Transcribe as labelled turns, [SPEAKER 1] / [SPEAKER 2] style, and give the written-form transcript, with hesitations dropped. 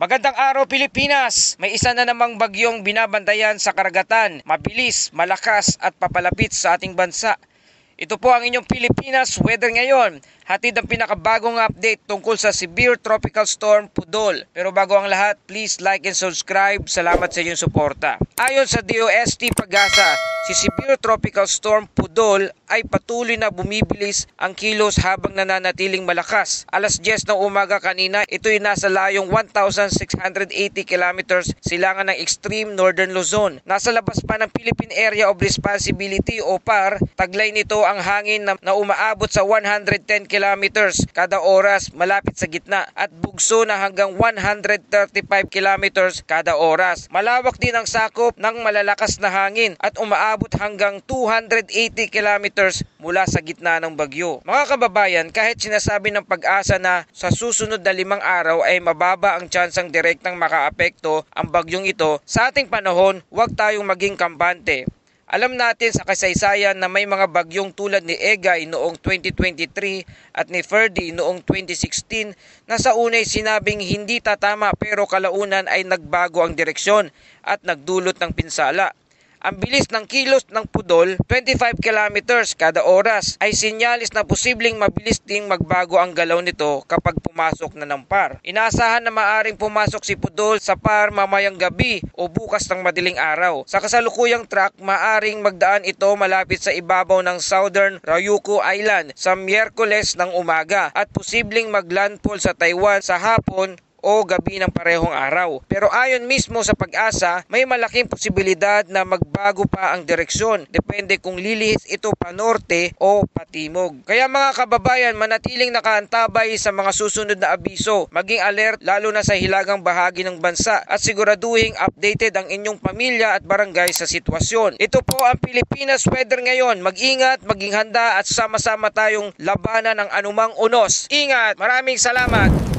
[SPEAKER 1] Magandang araw Pilipinas! May isa na namang bagyong binabantayan sa karagatan, mabilis, malakas at papalapit sa ating bansa. Ito po ang inyong Pilipinas Weather ngayon. Hatid ang pinakabagong update tungkol sa Severe Tropical Storm Pudol. Pero bago ang lahat, please like and subscribe. Salamat sa inyong suporta. Ayon sa DOST Pag-asa, si Severe Tropical Storm Pudol ay patuloy na bumibilis ang kilos habang nananatiling malakas. Alas 10 ng umaga kanina, ito'y nasa layong 1,680 kilometers silangan ng extreme northern Luzon. Nasa labas pa ng Philippine Area of Responsibility o PAR, taglay nito ang hangin na umaabot sa 110 kilometers kada oras malapit sa gitna at bugso na hanggang 135 kilometers kada oras. Malawak din ang sakop ng malalakas na hangin at umaabot hanggang 280 kilometers mula sa gitna ng bagyo. Mga kababayan, kahit sinasabi ng Pag-asa na sa susunod na 5 araw ay mababa ang tsansang direktang makaapekto ang bagyong ito, sa ating panahon, huwag tayong maging kampante. Alam natin sa kasaysayan na may mga bagyong tulad ni Egay noong 2023 at ni Ferdy noong 2016 na sa unay sinabing hindi tatama pero kalaunan ay nagbago ang direksyon at nagdulot ng pinsala. Ang bilis ng kilos ng Pudol, 25 kilometers kada oras, ay sinyalis na posibleng mabilis ding magbago ang galaw nito kapag pumasok na ng PAR. Inaasahan na maaring pumasok si Pudol sa PAR mamayang gabi o bukas ng madaling araw. Sa kasalukuyang track, maaring magdaan ito malapit sa ibabaw ng Southern Ryukyu Island sa Miyerkules ng umaga at posibleng maglandfall sa Taiwan sa hapon o gabi ng parehong araw. Pero ayon mismo sa Pag-asa, may malaking posibilidad na magbago pa ang direksyon. Depende kung lilihis ito pa norte o patimog. Kaya mga kababayan, manatiling nakaantabay sa mga susunod na abiso. Maging alert lalo na sa hilagang bahagi ng bansa at siguraduhing updated ang inyong pamilya at barangay sa sitwasyon. Ito po ang Pilipinas Weather ngayon. Mag-ingat, maging handa at sama-sama tayong labanan ng anumang unos. Ingat! Maraming salamat!